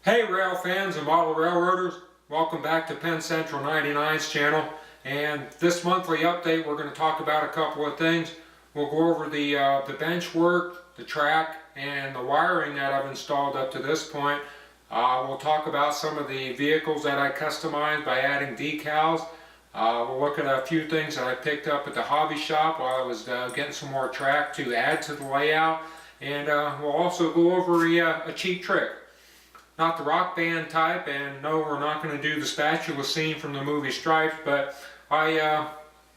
Hey rail fans and model railroaders, welcome back to Penn Central 99's channel, and this monthly update we're going to talk about a couple of things. We'll go over the bench work, the track, and the wiring that I've installed up to this point. We'll talk about some of the vehicles that I customized by adding decals. We'll look at a few things that I picked up at the hobby shop while I was getting some more track to add to the layout, and we'll also go over a cheap trick. Not the rock band type, and no, we're not going to do the spatula scene from the movie Stripes, but I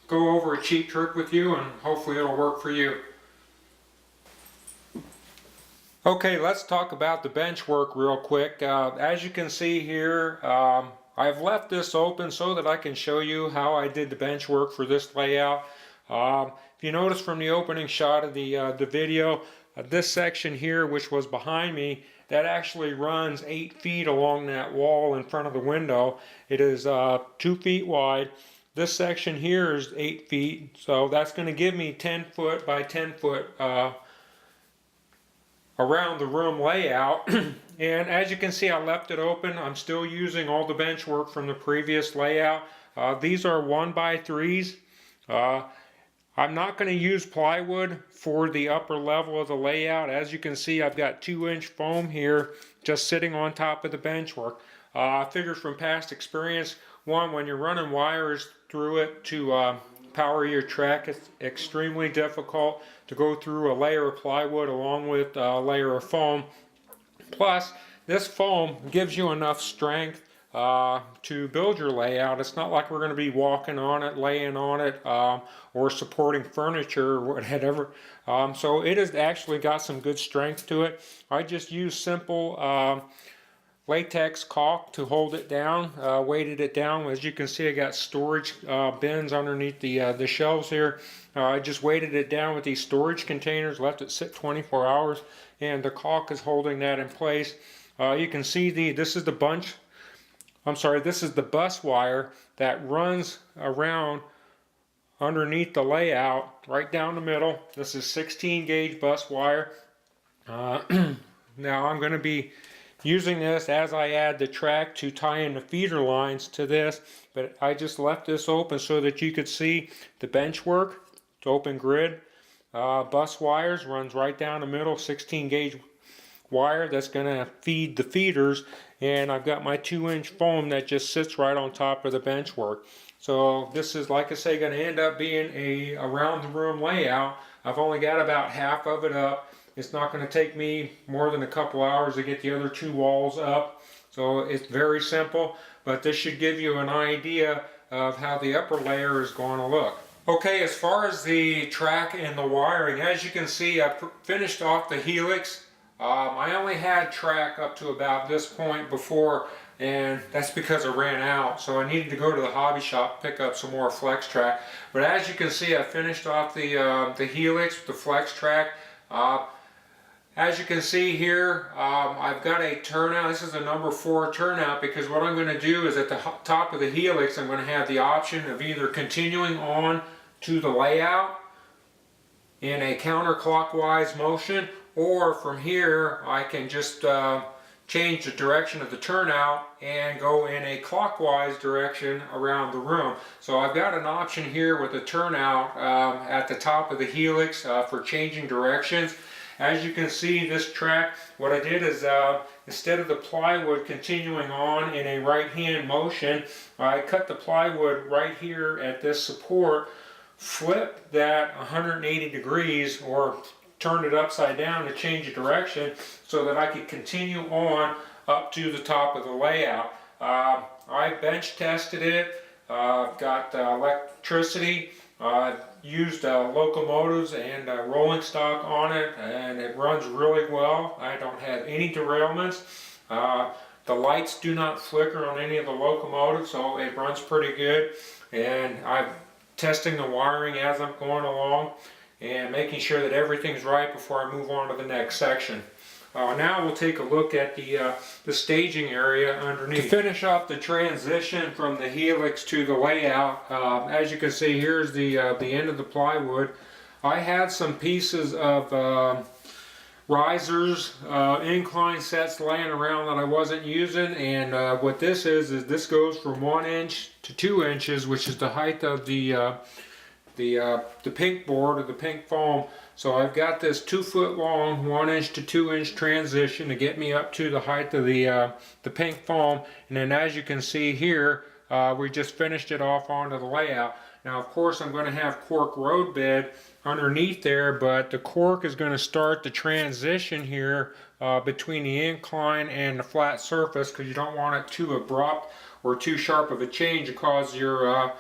go over a cheap trick with you and hopefully it'll work for you. Okay, let's talk about the bench work real quick. As you can see here, I've left this open so that I can show you how I did the bench work for this layout. If you notice from the opening shot of the video, this section here, which was behind me, that actually runs 8 feet along that wall in front of the window. It is 2 feet wide. This section here is 8 feet, so that's going to give me 10 foot by 10 foot around the room layout. And as you can see, I left it open. I'm still using all the bench work from the previous layout. These are 1x3s. I'm not going to use plywood for the upper level of the layout. As you can see, I've got 2-inch foam here just sitting on top of the bench work. I figured from past experience, when you're running wires through it to power your track, it's extremely difficult to go through a layer of plywood along with a layer of foam. Plus, this foam gives you enough strength to build your layout. It's not like we're going to be walking on it, laying on it, or supporting furniture or whatever. So it has actually got some good strength to it. I just used simple latex caulk to hold it down, weighted it down. As you can see, I got storage bins underneath the shelves here. I just weighted it down with these storage containers, left it sit 24 hours, and the caulk is holding that in place. You can see this is the bus wire that runs around underneath the layout, right down the middle. This is 16 gauge bus wire. Now I'm going to be using this as I add the track to tie in the feeder lines to this, but I just left this open so that you could see the bench work. It's open grid. Bus wires runs right down the middle, 16 gauge wire that's going to feed the feeders, and I've got my 2-inch foam that just sits right on top of the bench work. So this is, like I say, going to end up being a around the room layout. I've only got about half of it up. It's not going to take me more than a couple hours to get the other 2 walls up. So it's very simple, but this should give you an idea of how the upper layer is going to look. Okay, as far as the track and the wiring, as you can see, I finished off the helix. I only had track up to about this point before, and that's because I ran out, so I needed to go to the hobby shop pick up some more flex track. But as you can see, I finished off the helix, the flex track. As you can see here, I've got a turnout. This is a number 4 turnout, because what I'm going to do is at the top of the helix, I'm going to have the option of either continuing on to the layout in a counterclockwise motion, or from here I can just change the direction of the turnout and go in a clockwise direction around the room. So I've got an option here with the turnout at the top of the helix for changing directions. As you can see, this track, what I did is instead of the plywood continuing on in a right hand motion, I cut the plywood right here at this support, flipped that 180 degrees, or turned it upside down to change the direction so that I could continue on up to the top of the layout. I bench tested it, got electricity, used locomotives and rolling stock on it, and it runs really well. I don't have any derailments. The lights do not flicker on any of the locomotives, so it runs pretty good. And I'm testing the wiring as I'm going along and making sure that everything's right before I move on to the next section. Now we'll take a look at the staging area underneath. To finish up the transition from the helix to the layout, as you can see, here's the end of the plywood. I had some pieces of risers, incline sets laying around that I wasn't using, and what this is this goes from 1 inch to 2 inches, which is the height of the pink board or the pink foam. So I've got this 2 foot long 1 inch to 2 inch transition to get me up to the height of the pink foam, and then as you can see here, we just finished it off onto the layout. Now of course I'm going to have cork road bed underneath there, but the cork is going to start the transition here between the incline and the flat surface, because you don't want it too abrupt or too sharp of a change to cause your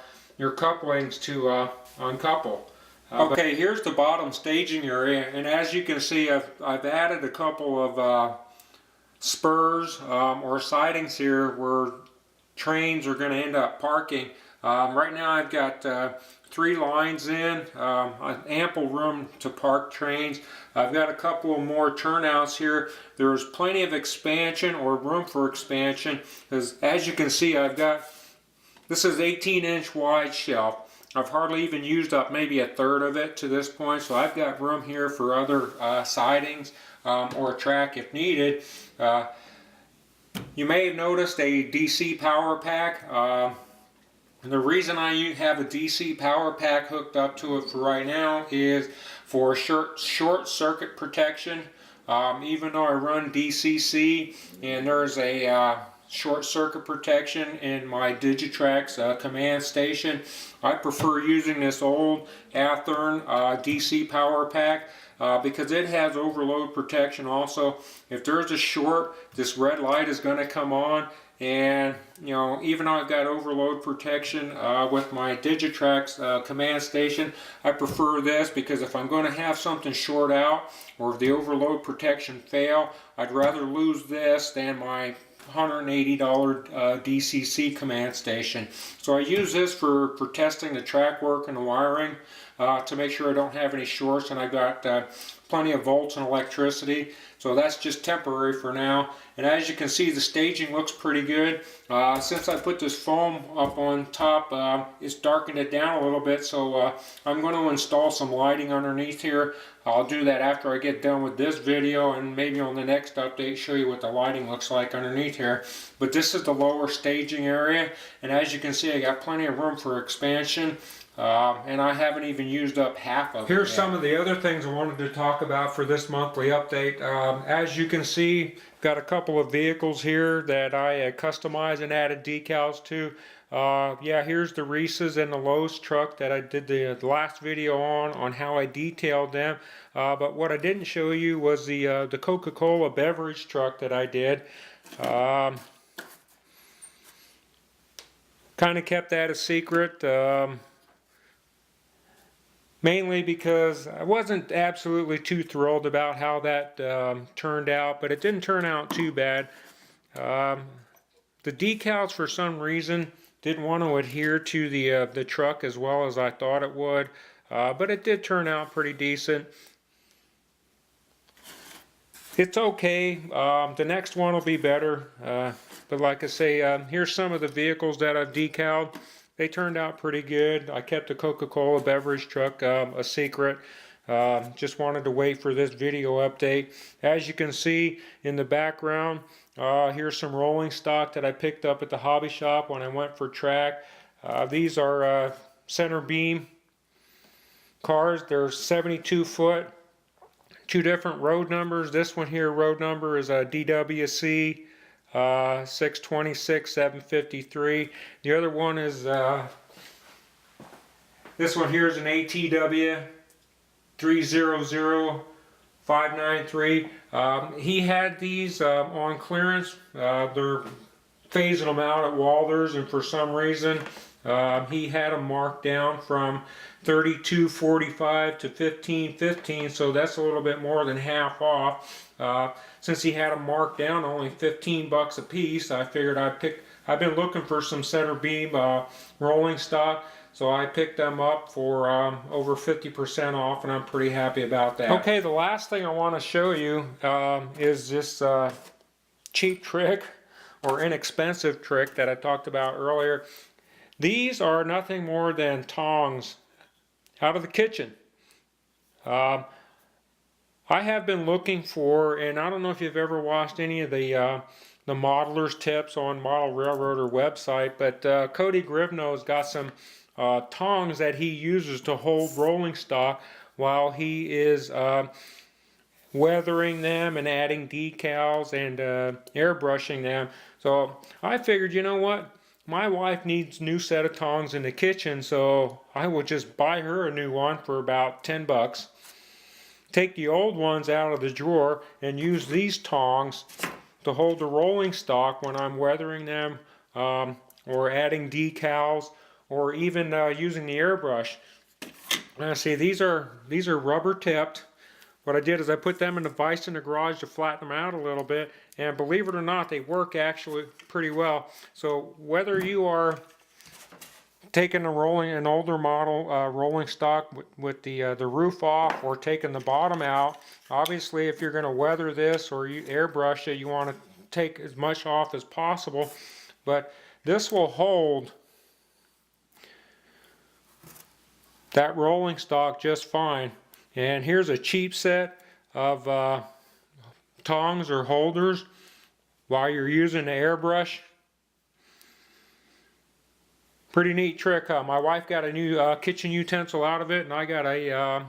couplings to uncouple. Okay, here's the bottom staging area, and as you can see, I've added a couple of spurs or sidings here where trains are going to end up parking. Right now I've got 3 lines in, ample room to park trains. I've got a couple of more turnouts here. There's plenty of expansion or room for expansion, because as you can see, this is 18-inch wide shelf. I've hardly even used up maybe a third of it to this point, so I've got room here for other sidings or a track if needed. You may have noticed a DC power pack. The reason I have a DC power pack hooked up to it for right now is for short circuit protection. Even though I run DCC and there's a short circuit protection in my Digitrax command station, I prefer using this old Athearn DC power pack because it has overload protection also. If there's a short, this red light is going to come on, and you know, even though I've got overload protection with my Digitrax command station, I prefer this because if I'm going to have something short out or if the overload protection fail, I'd rather lose this than my $180 DCC command station. So I use this for testing the track work and the wiring to make sure I don't have any shorts, and I've got plenty of volts and electricity. So that's just temporary for now. And as you can see, the staging looks pretty good. Since I put this foam up on top, it's darkened it down a little bit, so I'm going to install some lighting underneath here. I'll do that after I get done with this video, and maybe on the next update show you what the lighting looks like underneath here. But this is the lower staging area, and as you can see, I got plenty of room for expansion. And I haven't even used up half of it. Here's some of the other things I wanted to talk about for this monthly update. As you can see, got a couple of vehicles here that I customized and added decals to. Yeah, here's the Reese's and the Lowe's truck that I did the last video on how I detailed them. But what I didn't show you was the Coca-Cola beverage truck that I did. Kind of kept that a secret. Mainly because I wasn't absolutely too thrilled about how that turned out, but it didn't turn out too bad. The decals, for some reason, didn't want to adhere to the truck as well as I thought it would, but it did turn out pretty decent. It's okay. The next one will be better, but like I say, here's some of the vehicles that I've decaled. They turned out pretty good. I kept the Coca-Cola beverage truck a secret. Just wanted to wait for this video update. As you can see in the background, here's some rolling stock that I picked up at the hobby shop when I went for track. These are center beam cars. They're 72 foot. 2 different road numbers. This one here, road number is a DWC 626 753. The other one is this one here is an ATW 300593. He had these on clearance. They're phasing them out at Walthers, and for some reason he had them marked down from $32.45 to $15.15, so that's a little bit more than half off. Since he had them marked down only 15 bucks a piece, I figured I've been looking for some center beam rolling stock, so I picked them up for over 50% off, and I'm pretty happy about that. Okay, the last thing I want to show you is this cheap trick or inexpensive trick that I talked about earlier. These are nothing more than tongs out of the kitchen. I have been looking for, and I don't know if you've ever watched any of the modeler's tips on Model Railroader website, but Cody Grivno's got some tongs that he uses to hold rolling stock while he is weathering them and adding decals and airbrushing them. So I figured, you know what? My wife needs a new set of tongs in the kitchen, so I will just buy her a new one for about 10 bucks. Take the old ones out of the drawer and use these tongs to hold the rolling stock when I'm weathering them, or adding decals, or even using the airbrush. Now see, these are rubber tipped. What I did is I put them in the vise in the garage to flatten them out a little bit, and believe it or not, they work actually pretty well. So whether you are taking an older model rolling stock with the roof off, or taking the bottom out, obviously if you're going to weather this or you airbrush it, you want to take as much off as possible. But this will hold that rolling stock just fine. And here's a cheap set of tongs or holders while you're using the airbrush. Pretty neat trick, huh? My wife got a new kitchen utensil out of it, and I got a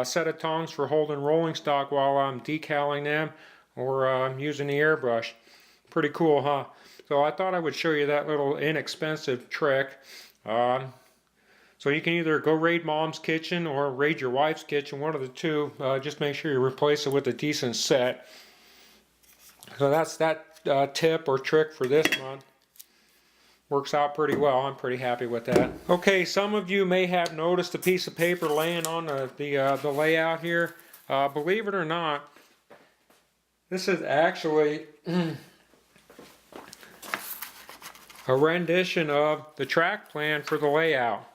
set of tongs for holding rolling stock while I'm decaling them or using the airbrush. Pretty cool, huh? So I thought I would show you that little inexpensive trick. So you can either go raid mom's kitchen or raid your wife's kitchen, one of the two. Just make sure you replace it with a decent set. So that's that tip or trick for this month. Works out pretty well. I'm pretty happy with that. Okay, some of you may have noticed a piece of paper laying on the layout here. Believe it or not, this is actually a rendition of the track plan for the layout.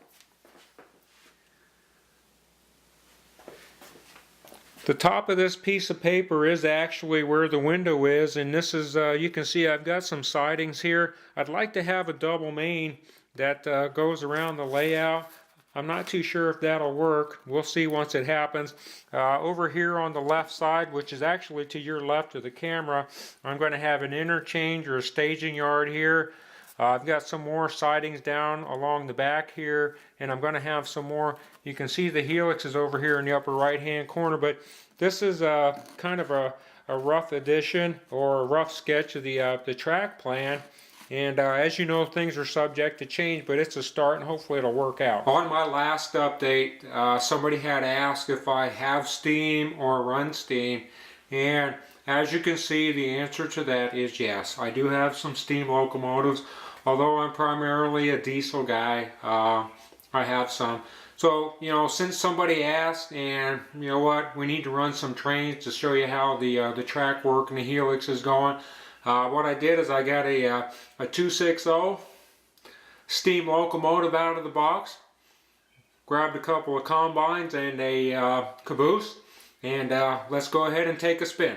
The top of this piece of paper is actually where the window is, and this is, you can see I've got some sidings here. I'd like to have a double main that goes around the layout. I'm not too sure if that'll work. We'll see once it happens. Over here on the left side, which is actually to your left of the camera, I'm going to have an interchange or a staging yard here. I've got some more sidings down along the back here, and I'm going to have some more. You can see the helix is over here in the upper right hand corner, but this is kind of a rough edition or a rough sketch of the track plan. And as you know, things are subject to change, but it's a start, and hopefully it'll work out. On my last update, somebody had asked if I have steam or run steam, and as you can see, the answer to that is yes. I do have some steam locomotives. Although I'm primarily a diesel guy, I have some. So, you know, since somebody asked, and you know what, we need to run some trains to show you how the track work and the helix is going. What I did is I got a 260 steam locomotive out of the box, grabbed a couple of combines and a caboose, and let's go ahead and take a spin.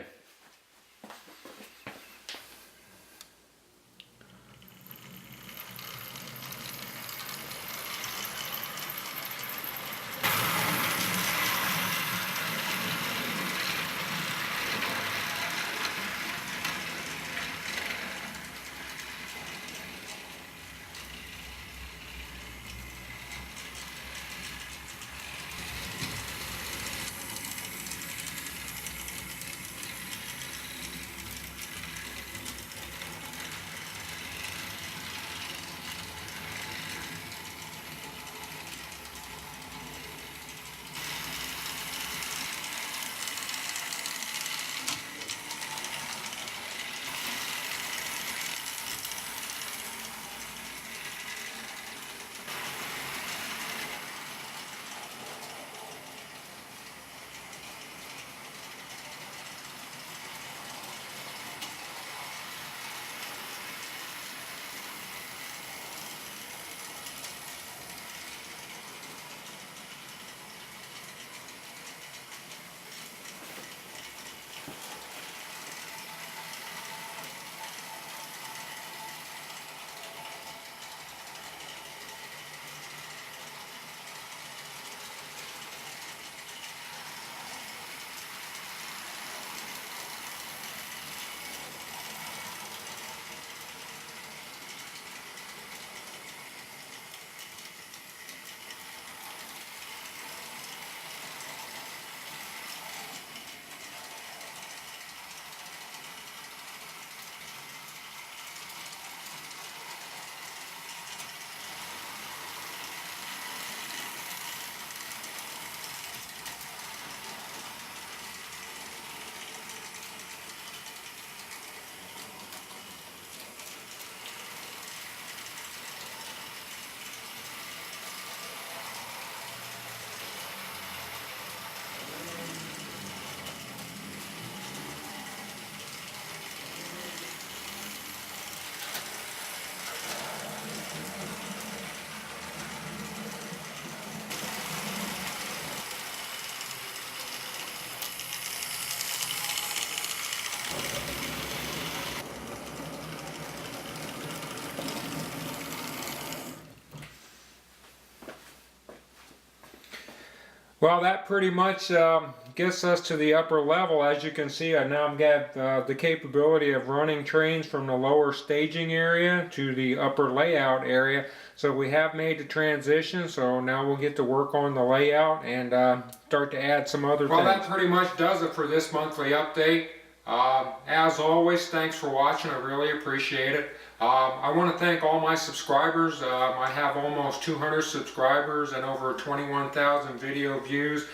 Well, that pretty much gets us to the upper level. As you can see, I now got the capability of running trains from the lower staging area to the upper layout area. So we have made the transition, so now we'll get to work on the layout and start to add some other things. Well, that pretty much does it for this monthly update. As always, thanks for watching. I really appreciate it. I want to thank all my subscribers. I have almost 200 subscribers and over 21,000 video views,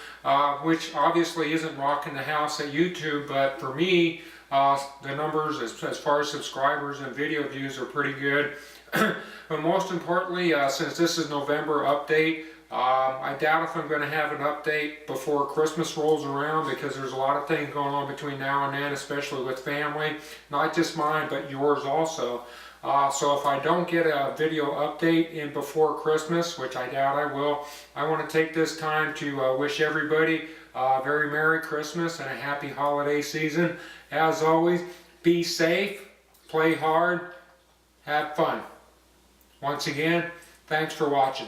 which obviously isn't rocking the house at YouTube, but for me, the numbers as far as subscribers and video views are pretty good. But most importantly, since this is November update, I doubt if I'm going to have an update before Christmas rolls around, because there's a lot of things going on between now and then, especially with family. Not just mine, but yours also. So if I don't get a video update in before Christmas, which I doubt I will, I want to take this time to wish everybody a very Merry Christmas and a happy holiday season. As always, be safe, play hard, have fun. Once again, thanks for watching.